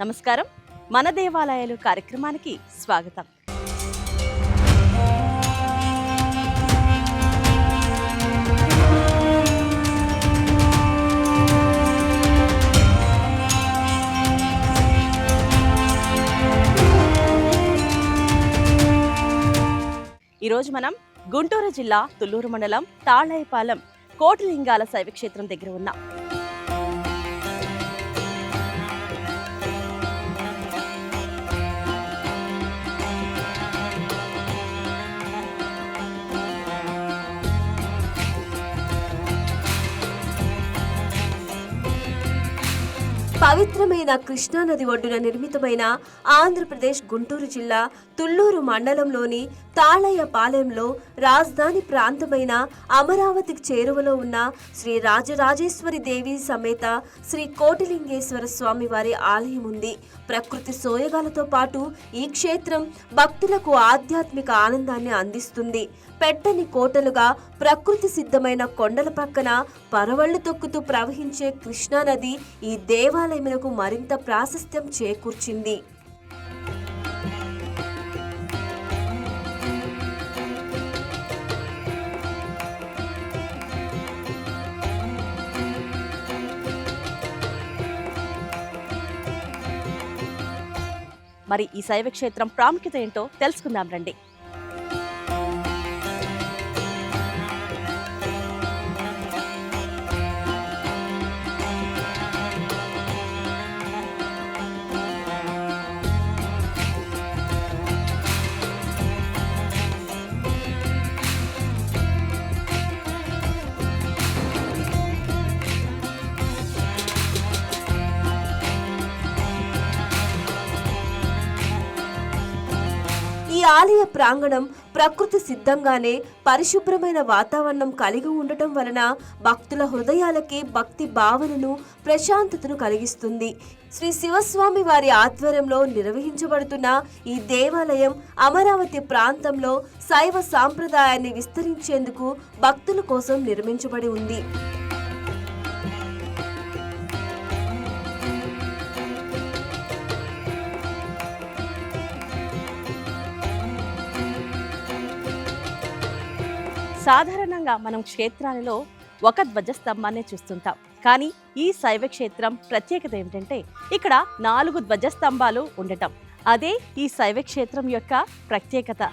నమస్కారం. మన దేవాలయాలు కార్యక్రమానికి స్వాగతం. ఈరోజు మనం గుంటూరు జిల్లా తుళ్లూరు మండలం తాళాయిపాలెం కోటిలింగాల శైవక్షేత్రం దగ్గర ఉన్నాం. పవిత్రమైన కృష్ణానది ఒడ్డున నిర్మితమైన ఆంధ్రప్రదేశ్ గుంటూరు జిల్లా తుళ్లూరు మండలంలోని తాళయ్యపాలెంలో రాజధాని ప్రాంతమైన అమరావతికి చేరువలో ఉన్న శ్రీ రాజరాజేశ్వరి దేవి సమేత శ్రీ కోటిలింగేశ్వర స్వామి వారి ఆలయం ఉంది. ప్రకృతి సోయగాలతో పాటు ఈ క్షేత్రం భక్తులకు ఆధ్యాత్మిక ఆనందాన్ని అందిస్తుంది. పెట్టని కోటలుగా ప్రకృతి సిద్ధమైన కొండల పక్కన పరవళ్లు తొక్కుతూ ప్రవహించే కృష్ణానది ఈ దేవాలయములకు మరింత ప్రాశస్త్యం చేకూర్చింది. మరి ఈ శైవక్షేత్రం ప్రాముఖ్యత ఏంటో తెలుసుకుందాం రండి. ఈ ఆలయ ప్రాంగణం ప్రకృతి సిద్ధంగానే పరిశుభ్రమైన వాతావరణం కలిగి ఉండటం వలన భక్తుల హృదయాలకి భక్తి భావనను ప్రశాంతతను కలిగిస్తుంది. శ్రీ శివస్వామి వారి ఆధ్వర్యంలో నిర్వహించబడుతున్న ఈ దేవాలయం అమరావతి ప్రాంతంలో శైవ సాంప్రదాయాన్ని విస్తరించేందుకు భక్తుల కోసం నిర్మించబడి ఉంది. సాధారణంగా మనం క్షేత్రాలలో ఒక ధ్వజస్తంభాన్ని చూస్తుంటాం. కానీ ఈ శైవక్షేత్రం ప్రత్యేకత ఏమిటంటే ఇక్కడ 4 ధ్వజస్తంభాలు ఉండటం. అదే ఈ శైవక్షేత్రం యొక్క ప్రత్యేకత.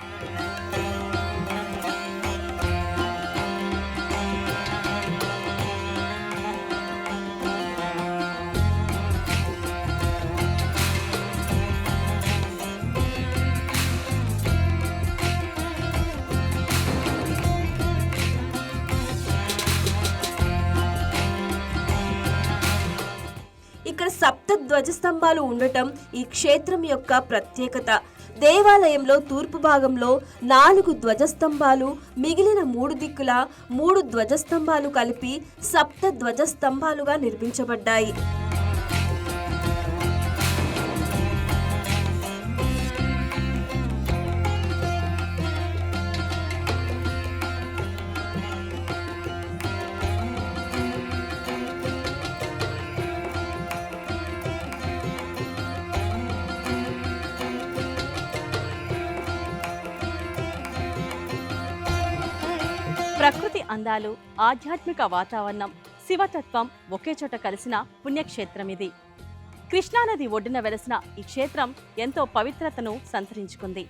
ఇక్కడ 7 ధ్వజస్తంభాలు ఉండటం ఈ క్షేత్రం యొక్క ప్రత్యేకత. దేవాలయంలో తూర్పు భాగంలో 4 ధ్వజస్తంభాలు, మిగిలిన 3 దిక్కుల 3 ధ్వజస్తంభాలు కలిపి 7 ధ్వజస్తంభాలుగా నిర్మించబడ్డాయి. ప్రకృతి అందాలు, ఆధ్యాత్మిక వాతావరణం, శివతత్వం ఒకే చోట కలిసిన పుణ్యక్షేత్రం ఇది. కృష్ణానది ఒడ్డున వెలసిన ఈ క్షేత్రం ఎంతో పవిత్రతను సంతరించుకుంది.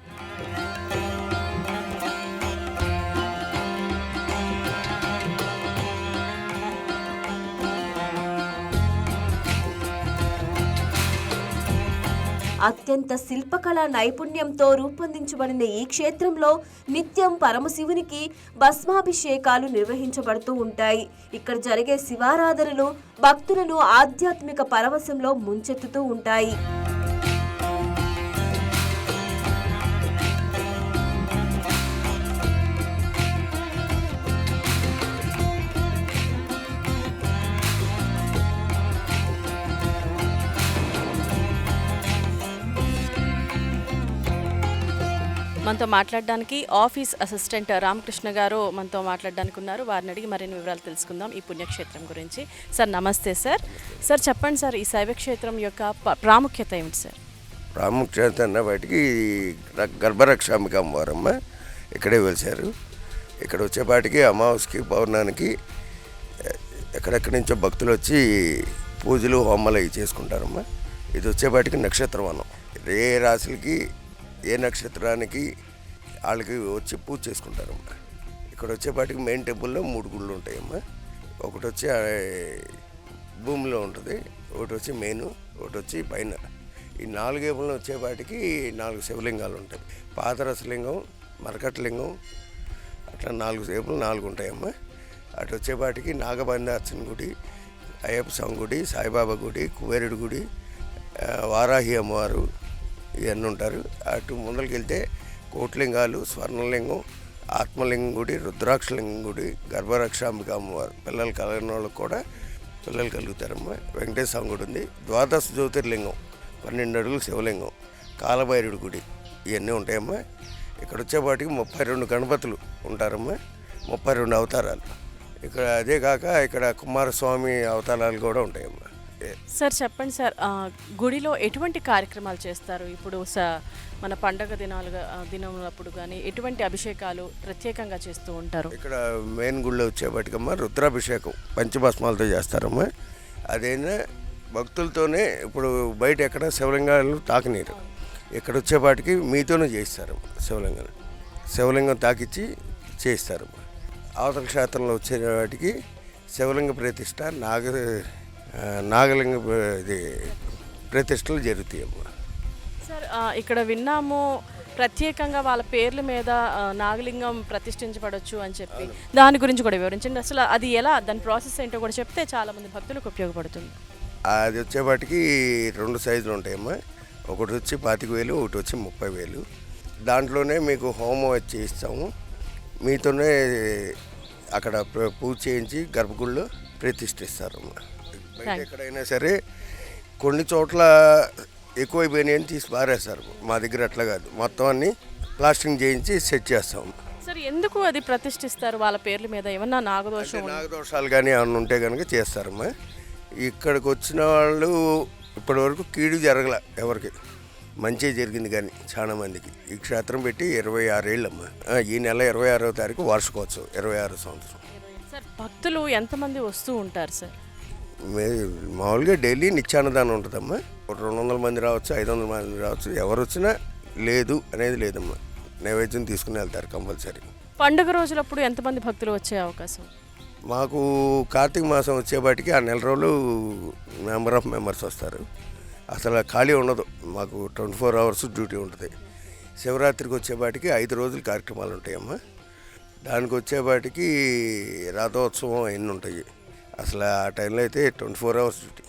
అత్యంత శిల్పకళా నైపుణ్యంతో రూపొందించబడిన ఈ క్షేత్రంలో నిత్యం పరమశివునికి భస్మాభిషేకాలు నిర్వహించబడుతూ ఉంటాయి. ఇక్కడ జరిగే శివారాధనలు భక్తులను ఆధ్యాత్మిక పరవశంలో ముంచెత్తుతూ ఉంటాయి. మనతో మాట్లాడడానికి ఆఫీస్ అసిస్టెంట్ రామకృష్ణ గారు మనతో మాట్లాడడానికి ఉన్నారు. వారిని అడిగి మరిన్ని వివరాలు తెలుసుకుందాం ఈ పుణ్యక్షేత్రం గురించి. సార్ నమస్తే సార్. సార్ చెప్పండి సార్, ఈ శైవక్షేత్రం యొక్క ప్రాముఖ్యత ఏమిటి సార్? ప్రాముఖ్యత అన్న వాటికి గర్భరక్షాంబిక అమ్మవారమ్మ ఇక్కడే వెలిశారు. ఇక్కడ వచ్చేపాటికి అమావాస్యకి పౌర్ణానికి ఎక్కడెక్కడి నుంచో భక్తులు వచ్చి పూజలు హోమాలు అవి చేసుకుంటారమ్మా. ఇది వచ్చేపాటికి నక్షత్రవనం. ఏ రాశులకి ఏ నక్షత్రానికి వాళ్ళకి వచ్చి పూజ చేసుకుంటారమ్మా. ఇక్కడ వచ్చేపాటికి మెయిన్ టెంపుల్లో 3 గుళ్ళు ఉంటాయమ్మా. ఒకటి వచ్చి భూమిలో ఉంటుంది, ఒకటి వచ్చి మెయిన్, ఒకటి వచ్చి పైన. ఈ 4 ఏపులను వచ్చేపాటికి 4 శివలింగాలు ఉంటాయి. పాదరసలింగం, మరకట్లింగం, అట్లా 4 ఏపులు 4 ఉంటాయమ్మా. అటు వచ్చేపాటికి నాగబంధార్చన గుడి, అయ్యప్ప స్వామి గుడి, సాయిబాబా గుడి, కుబేరుడి గుడి, వారాహి అమ్మవారు ఇవన్నీ ఉంటారు. అటు ముందరికి వెళ్తే కోట్లింగాలు, స్వర్ణలింగం, ఆత్మలింగం గుడి, రుద్రాక్షలింగం గుడి, గర్భరక్షాంబిక అమ్మవారు. పిల్లలు కలగిన వాళ్ళకి కూడా పిల్లలు కలుగుతారమ్మా. వెంకటేశ్వర స్వామి గుడి ఉంది. ద్వాదశ జ్యోతిర్లింగం, 12 అడుగులు శివలింగం, కాలభైరుడి గుడి ఇవన్నీ ఉంటాయమ్మా. ఇక్కడ వచ్చేపాటికి 32 గణపతులు ఉంటారమ్మా, 32 అవతారాలు. ఇక్కడ అదే కాక ఇక్కడ కుమారస్వామి అవతారాలు కూడా ఉంటాయమ్మా. సార్ చెప్పండి సార్, గుడిలో ఎటువంటి కార్యక్రమాలు చేస్తారు? ఇప్పుడు మన పండగ దినములప్పుడు కానీ ఎటువంటి అభిషేకాలు ప్రత్యేకంగా చేస్తూ ఉంటారు? ఇక్కడ మెయిన్ గుడిలో వచ్చేపాటికమ్మా రుద్రాభిషేకం పంచభస్మాలతో చేస్తారమ్మా. అదైనా భక్తులతోనే. ఇప్పుడు బయట ఎక్కడ శివలింగాలు తాకనీరు. ఇక్కడ వచ్చేపాటికి మీతోనే చేయిస్తారు శివలింగం తాకిచ్చి చేయిస్తారు. అవతల క్షేత్రంలో వచ్చేవాటికి శివలింగ ప్రతిష్ట, నాగలింగ ఇది ప్రతిష్టలు జరుగుతాయమ్మా. సార్ ఇక్కడ విన్నాము ప్రత్యేకంగా వాళ్ళ పేర్ల మీద నాగలింగం ప్రతిష్ఠించబడవచ్చు అని చెప్పి, దాని గురించి కూడా వివరించండి. అసలు అది ఎలా, దాని ప్రాసెస్ ఏంటో కూడా చెప్తే చాలామంది భక్తులకు ఉపయోగపడుతుంది. అది వచ్చేపాటికి 2 సైజులు ఉంటాయమ్మా. ఒకటి వచ్చి 25,000, ఒకటి వచ్చి 30,000. దాంట్లోనే మీకు హోమం వచ్చి ఇస్తాము. మీతోనే అక్కడ పూజ చేయించి గర్భగుడిలో ప్రతిష్ఠిస్తారమ్మా. బయట ఎక్కడైనా సరే కొన్ని చోట్ల ఎక్కువైపోయినాయని తీసి పారేస్తారు. మా దగ్గర అట్లా కాదు, మొత్తం అన్ని ప్లాస్టింగ్ చేయించి సెట్ చేస్తాము. సార్ ఎందుకు అది ప్రతిష్ఠిస్తారు వాళ్ళ పేర్ల మీద? ఏమన్నా నాగదోషాలు కానీ ఏమన్నా ఉంటే కనుక చేస్తారమ్మా. ఇక్కడికి వచ్చిన వాళ్ళు ఇప్పటివరకు కీడు జరగల, ఎవరికి మంచి జరిగింది కానీ చాలా మందికి. ఈ క్షేత్రం పెట్టి 26 ఏళ్ళమ్మా. ఈ నెల 26వ తారీఖు వార్షికోత్సవం, 26 సంవత్సరం. సార్ భక్తులు ఎంతమంది వస్తూ ఉంటారు సార్? మామూలుగా డైలీ నిత్యాన్నదానం ఉంటుందమ్మా. 200 మంది రావచ్చు, 500 మంది రావచ్చు. ఎవరు వచ్చినా లేదు అనేది లేదమ్మా. నైవేద్యం తీసుకుని వెళ్తారు కంపల్సరీ. పండుగ రోజులప్పుడు ఎంతమంది భక్తులు వచ్చే అవకాశం? మాకు కార్తీక మాసం వచ్చేపాటికి ఆ నెల రోజులు నెంబర్ ఆఫ్ మెంబర్స్ వస్తారు. అసలు ఖాళీ ఉండదు. మాకు 24 అవర్స్ డ్యూటీ ఉంటుంది. శివరాత్రికి వచ్చేపాటికి 5 రోజులు కార్యక్రమాలు ఉంటాయమ్మా. దానికి వచ్చేపాటికి రథోత్సవం అవన్నీ ఉంటాయి. అసలు ఆ టైంలో అయితే 24 అవర్స్ డ్యూటీ.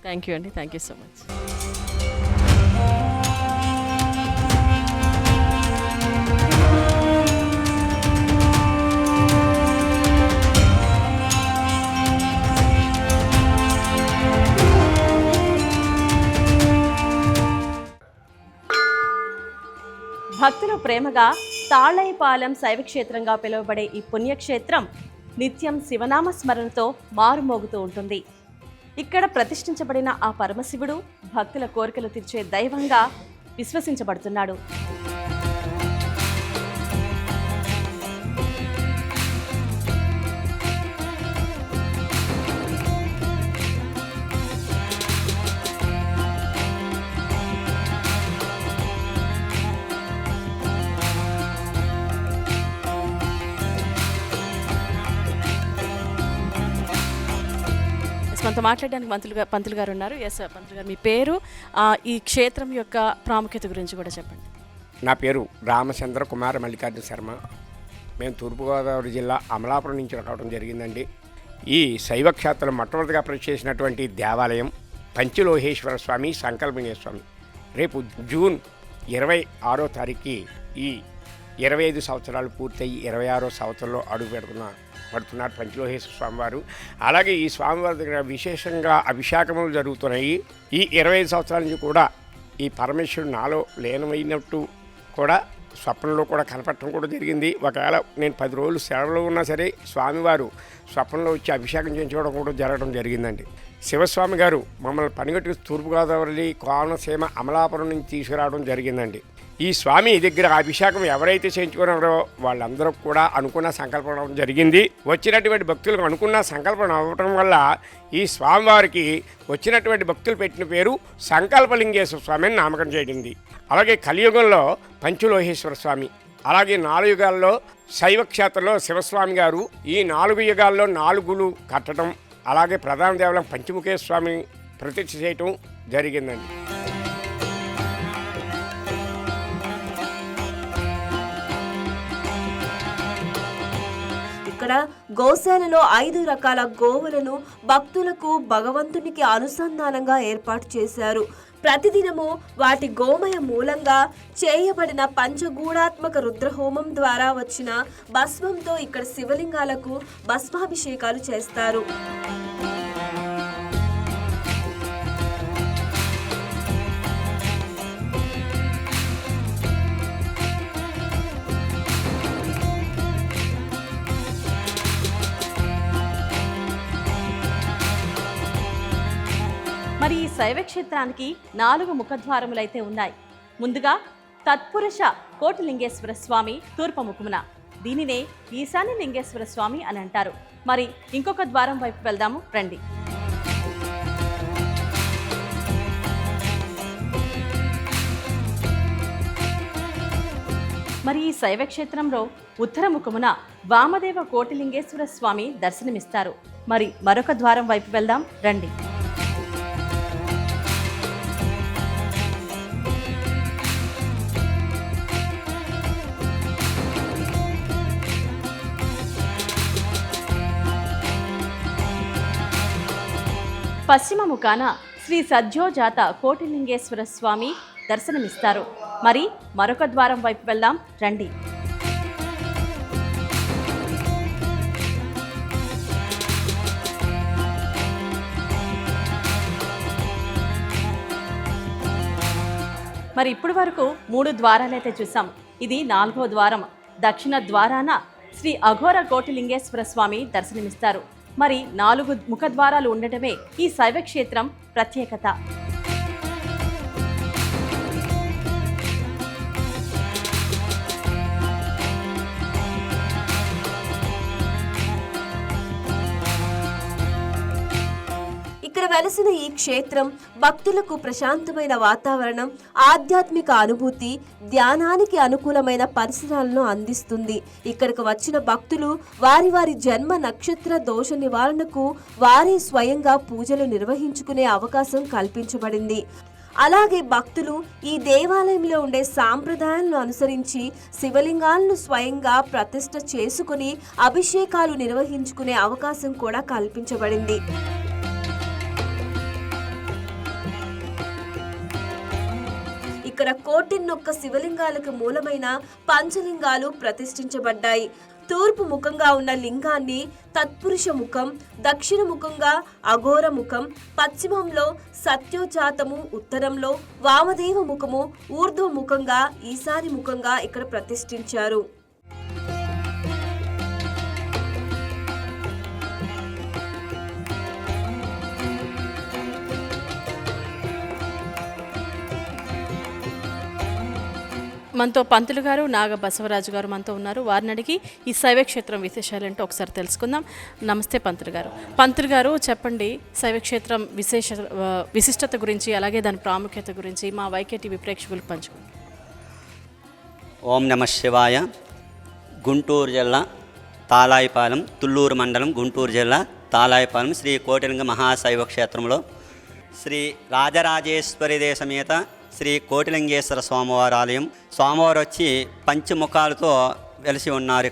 థ్యాంక్ యూ అండి, థ్యాంక్ యూ సో మచ్. భక్తులు ప్రేమగా తాళైపాలెం శైవక్షేత్రంగా పిలువబడే ఈ పుణ్యక్షేత్రం నిత్యం శివనామ స్మరణతో మారుమోగుతూ ఉంటుంది. ఇక్కడ ప్రతిష్ఠించబడిన ఆ పరమశివుడు భక్తుల కోరికలు తీర్చే దైవంగా విశ్వసించబడుతున్నాడు. మనతో మాట్లాడడానికి పంతులు గారు ఉన్నారు. ఎస్ పంతులు గారు, మీ పేరు, ఈ క్షేత్రం యొక్క ప్రాముఖ్యత గురించి కూడా చెప్పండి. నా పేరు రామచంద్ర కుమార మల్లికార్జున శర్మ. మేము తూర్పుగోదావరి జిల్లా అమలాపురం నుంచి రావడం జరిగిందండి. ఈ శైవక్షేత్రం మొట్టమొదటిగా ప్రతిష్ఠ చేసినటువంటి దేవాలయం పంచలోహేశ్వర స్వామి సంకల్పనీయ స్వామి. రేపు జూన్ 26వ తారీఖుకి ఈ 25 సంవత్సరాలు పూర్తయి 26వ సంవత్సరంలో అడుగు పడుతున్నారు పంచలోహేశ్వర స్వామివారు. అలాగే ఈ స్వామివారి దగ్గర విశేషంగా అభిషేకములు జరుగుతున్నాయి. ఈ 25 సంవత్సరాల నుంచి కూడా ఈ పరమేశ్వరుడు నాలో లీనమైనట్టు కూడా స్వప్నంలో కూడా కనపడటం కూడా జరిగింది. ఒకవేళ నేను 10 రోజులు సెలవులో ఉన్నా సరే స్వామివారు స్వప్నంలో వచ్చి అభిషేకం చేయించుకోవడం కూడా జరగడం జరిగిందండి. శివస్వామి గారు మమ్మల్ని పనిగట్టుకు తూర్పుగోదావరి కోనసీమ అమలాపురం నుంచి తీసుకురావడం జరిగిందండి. ఈ స్వామి దగ్గర అభిషేకం ఎవరైతే చేయించుకున్నారో వాళ్ళందరూ కూడా అనుకున్న సంకల్పం అవ్వడం జరిగింది. వచ్చినటువంటి భక్తులకు అనుకున్న సంకల్పం అవ్వటం వల్ల ఈ స్వామివారికి వచ్చినటువంటి భక్తులు పెట్టిన పేరు సంకల్పలింగేశ్వర స్వామి అని నామకరణం చేయడింది. అలాగే కలియుగంలో పంచలోహేశ్వర స్వామి, అలాగే 4 యుగాల్లో శైవ క్షేత్రంలో శివస్వామి గారు ఈ 4 యుగాల్లో 4 కట్టడం, అలాగే ప్రధాన దేవాలయం పంచముఖేశ్వర స్వామి ప్రతిష్ఠ చేయటం జరిగిందండి. ఇక్కడ గోశాలలో 5 రకాల గోవులను భక్తులకు భగవంతునికి అనుసంధానంగా ఏర్పాటు చేశారు. ప్రతిదినము వాటి గోమయ మూలంగా చేయబడిన పంచగూఢాత్మక రుద్రహోమం ద్వారా వచ్చిన భస్మంతో ఇక్కడ శివలింగాలకు భస్మాభిషేకాలు చేస్తారు. మరి ఈ శైవ క్షేత్రానికి 4 ముఖద్వారములైతే ఉన్నాయి. ముందుగా తత్పురుష కోటిలింగేశ్వర స్వామి తూర్పు ముఖమున, దీనినే ఈశాన్య లింగేశ్వర స్వామి అని అంటారు. మరి ఇంకొక ద్వారం వైపు వెళ్దాము రండి. మరి ఈ శైవ క్షేత్రంలో ఉత్తర ముఖమున వామదేవ కోటిలింగేశ్వర స్వామి దర్శనమిస్తారు. మరి మరొక ద్వారం వైపు వెళ్దాం రండి. పశ్చిమ ముఖాన శ్రీ సద్యోజాత కోటిలింగేశ్వర స్వామి దర్శనమిస్తారు. మరి మరొక ద్వారం వైపు వెళ్దాం రండి. మరి ఇప్పుడు వరకు 3 ద్వారాలైతే చూసాం. ఇది 4వ ద్వారం. దక్షిణ ద్వారాన శ్రీ అఘోర కోటిలింగేశ్వర స్వామి దర్శనమిస్తారు. మరి 4 ముఖద్వారాలు ఉండటమే ఈ శైవ క్షేత్రం ప్రత్యేకత. ఇక్కడ వెలసిన ఈ క్షేత్రం భక్తులకు ప్రశాంతమైన వాతావరణం, ఆధ్యాత్మిక అనుభూతి, ధ్యానానికి అనుకూలమైన పరిసరాలను అందిస్తుంది. ఇక్కడికి వచ్చిన భక్తులు వారి వారి జన్మ నక్షత్ర దోష నివారణకు వారే స్వయంగా పూజలు నిర్వహించుకునే అవకాశం కల్పించబడింది. అలాగే భక్తులు ఈ దేవాలయంలో ఉండే సాంప్రదాయాలను అనుసరించి శివలింగాలను స్వయంగా ప్రతిష్ఠ చేసుకుని అభిషేకాలు నిర్వహించుకునే అవకాశం కూడా కల్పించబడింది. ఇక్కడ 1,000 శివలింగాలకు మూలమైన పంచలింగాలు ప్రతిష్ఠించబడ్డాయి. తూర్పు ముఖంగా ఉన్న లింగాన్ని తత్పురుష ముఖం, దక్షిణ ముఖంగా అఘోర ముఖం, పశ్చిమంలో సత్యోజాతము, ఉత్తరంలో వామదేవ ముఖము, ఊర్ధ్వ ముఖంగా ఈశాని ముఖంగా ఇక్కడ ప్రతిష్ఠించారు. మనతో పంతులు గారు, నాగ బసవరాజు గారు మనతో ఉన్నారు. వారిని అడిగి ఈ శైవ క్షేత్రం విశేషాలు ఏంటో ఒకసారి తెలుసుకుందాం. నమస్తే పంతులు గారు. పంతులు గారు చెప్పండి, శైవ క్షేత్రం విశిష్టత గురించి, అలాగే దాని ప్రాముఖ్యత గురించి మా వైకేటీవీ ప్రేక్షకులకు పంచుకోండి. ఓం నమ శివాయ. గుంటూరు జిల్లా తాలాయిపాలెం, తుళ్ళూరు మండలం, గుంటూరు జిల్లా తాలాయిపాలెం శ్రీ కోటిలింగ మహాశైవ క్షేత్రంలో శ్రీ రాజరాజేశ్వరి సమేత శ్రీ కోటిలింగేశ్వర స్వామివారి ఆలయం. స్వామివారు వచ్చి పంచముఖాలతో వెలిసి ఉన్నారు.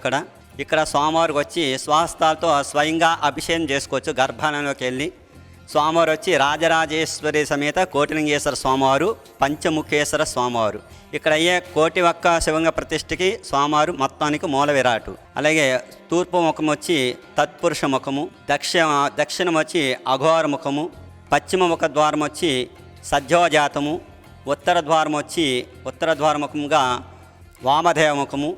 ఇక్కడ స్వామివారికి వచ్చి స్వహస్తాలతో స్వయంగా అభిషేకం చేసుకోవచ్చు. గర్భాలయంలోకి వెళ్ళి స్వామివారు వచ్చి రాజరాజేశ్వరి సమేత కోటిలింగేశ్వర స్వామివారు, పంచముఖేశ్వర స్వామివారు. ఇక్కడ అయ్యే 1,000 శివంగ ప్రతిష్ఠకి స్వామివారు మొత్తానికి మూల విరాటు. అలాగే తూర్పు ముఖం వచ్చి తత్పురుష ముఖము, దక్షిణం వచ్చి అఘోర ముఖము, పశ్చిమ ముఖ ద్వారం వచ్చి సజ్జోజాతము, ఉత్తర ద్వారం వచ్చి ఉత్తర ద్వారముఖంగా వామదేవముఖము,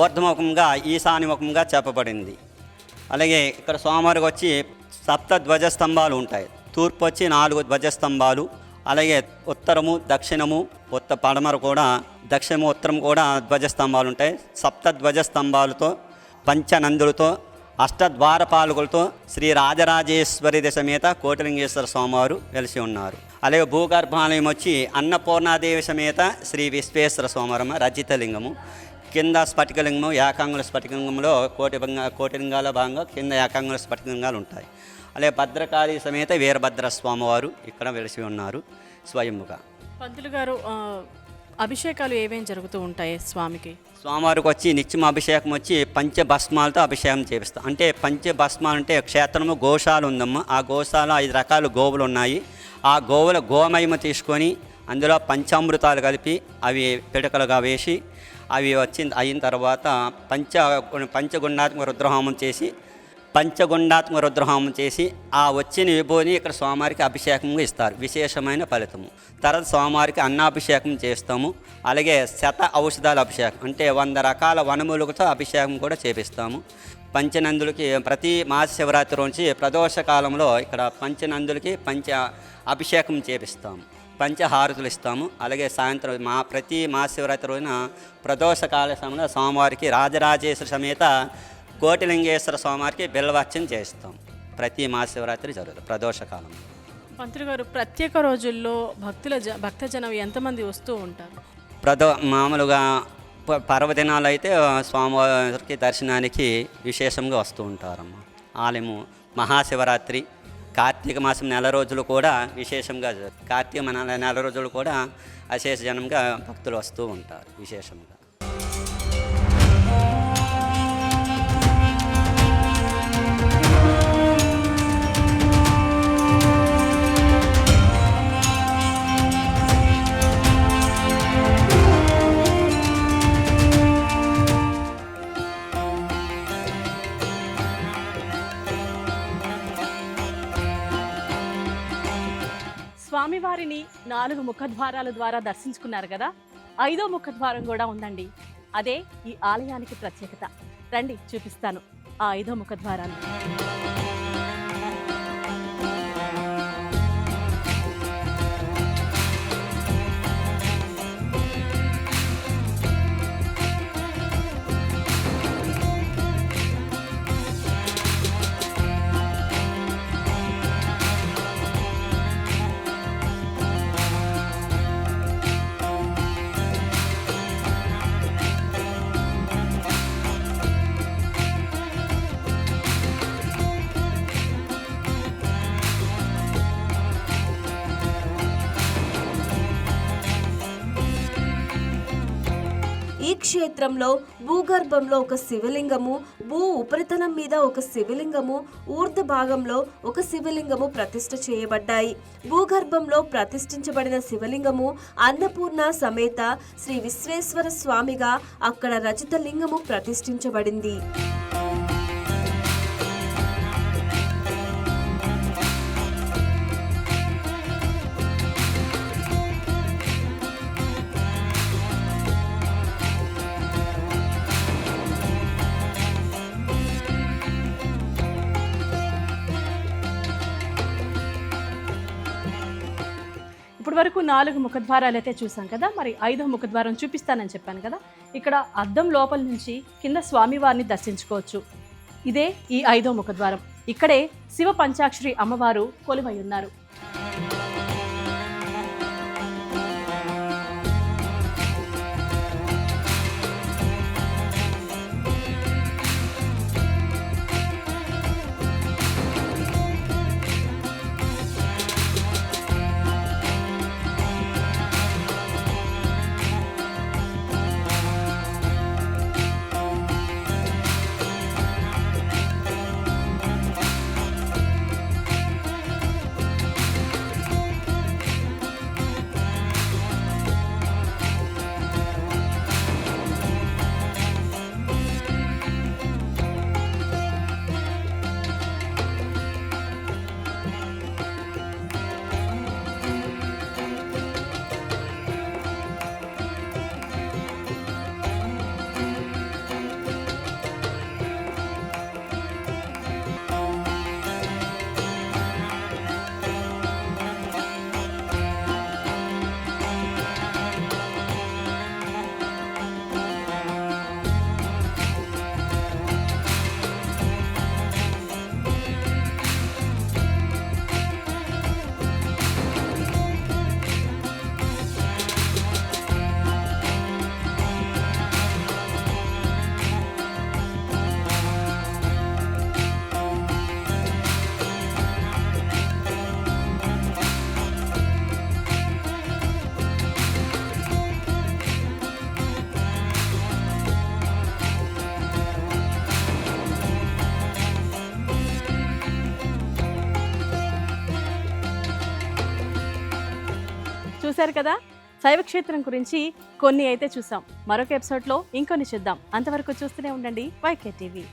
ఊర్ధ్వముఖంగా ఈశాన్యముఖంగా చెప్పబడింది. అలాగే ఇక్కడ స్వామివారికి వచ్చి 7 ధ్వజస్తంభాలు ఉంటాయి. తూర్పు వచ్చి 4 ధ్వజస్తంభాలు, అలాగే ఉత్తరము, దక్షిణము, పడమర కూడా, దక్షిణము, ఉత్తరం కూడా ధ్వజస్తంభాలు ఉంటాయి. 7 ధ్వజస్తంభాలతో, పంచనందులతో, అష్టద్వారపాలకులతో శ్రీ రాజరాజేశ్వరి సమేత కోటిలింగేశ్వర స్వామివారు వెలిసి ఉన్నారు. అలాగే భూగర్భాలయం వచ్చి అన్నపూర్ణాదేవి సమేత శ్రీ విశ్వేశ్వర స్వామివారమ్మ రజితలింగము. కింద స్ఫటికలింగము, ఏకాంగుల స్ఫటికలింగంలో కోటిలింగాల భాగంగా కింద ఏకాంగుల స్ఫటికలింగాలు ఉంటాయి. అలాగే భద్రకాళి సమేత వీరభద్ర స్వామివారు ఇక్కడ వెలిసి ఉన్నారు స్వయంగా. పంతులు గారు, అభిషేకాలు ఏమేమి జరుగుతూ ఉంటాయి స్వామికి? స్వామివారికి వచ్చి నిత్యం అభిషేకం వచ్చి పంచభస్మాలతో అభిషేకం చేపిస్తాం. అంటే పంచభస్మాలు అంటే క్షేత్రము గోశాల ఉందమ్మా. ఆ గోశాల 5 రకాల గోవులు ఉన్నాయి. ఆ గోవుల గోమయము తీసుకొని అందులో పంచామృతాలు కలిపి అవి పిడకలుగా వేసి అవి అయిన తర్వాత పంచగుండాత్మక రుద్రహోమం చేసి ఆ వచ్చిన విభూని ఇక్కడ స్వామివారికి అభిషేకంగా ఇస్తారు. విశేషమైన ఫలితము. తర్వాత స్వామివారికి అన్నాభిషేకం చేస్తాము. అలాగే ఔషధాల అభిషేకం అంటే 100 రకాల వనములతో అభిషేకం కూడా చేపిస్తాము. పంచనందులకి ప్రతి మాస శివరాత్రి నుంచి ప్రదోష కాలంలో ఇక్కడ పంచనందులకి అభిషేకం చేపిస్తాము. పంచహారతులు ఇస్తాము. అలాగే సాయంత్రం ప్రతి మాస శివరాత్రి రోజున ప్రదోష కాల సమయంలో స్వామివారికి రాజరాజేశ్వర సమేత కోటిలింగేశ్వర స్వామివారికి బిల్వార్చన చేస్తాం. ప్రతి మహాశివరాత్రి జరుగుతుంది ప్రదోషకాలం. పంతులు గారు, ప్రత్యేక రోజుల్లో భక్తజనం ఎంతమంది వస్తూ ఉంటారు? మామూలుగా పర్వదినాలు అయితే స్వామివారికి దర్శనానికి విశేషంగా వస్తూ ఉంటారమ్మ. ఆలయము మహాశివరాత్రి, కార్తీక మాసం నెల రోజులు కూడా విశేషంగా, కార్తీక నెల రోజులు కూడా అశేష జనంగా భక్తులు వస్తూ ఉంటారు విశేషంగా. స్వామివారిని 4 ముఖద్వారాల ద్వారా దర్శించుకున్నారు కదా. 5వ ముఖద్వారం కూడా ఉందండి. అదే ఈ ఆలయానికి ప్రత్యేకత. రండి చూపిస్తాను ఆ 5వ ముఖద్వారాన్ని. ఈ క్షేత్రంలో భూగర్భంలో ఒక శివలింగము, భూ ఉపరితలం మీద ఒక శివలింగము, ఊర్ధ భాగంలో ఒక శివలింగము ప్రతిష్ఠ చేయబడ్డాయి. భూగర్భంలో ప్రతిష్ఠించబడిన శివలింగము అన్నపూర్ణ సమేత శ్రీ విశ్వేశ్వర స్వామిగా, అక్కడ రజిత లింగము ప్రతిష్ఠించబడింది. ఇప్పటి వరకు 4 ముఖద్వారాలు అయితే చూసాం కదా. మరి 5వ ముఖద్వారం చూపిస్తానని చెప్పాను కదా. ఇక్కడ అద్దం లోపల నుంచి కింద స్వామివారిని దర్శించుకోవచ్చు. ఇదే ఈ 5వ ముఖద్వారం. ఇక్కడే శివ పంచాక్షరి అమ్మవారు కొలువై ఉన్నారు. చూశారు కదా, శైవ క్షేత్రం గురించి కొన్ని అయితే చూసాం. మరొక ఎపిసోడ్లో ఇంకొన్ని చూద్దాం. అంతవరకు చూస్తూనే ఉండండి YK TV.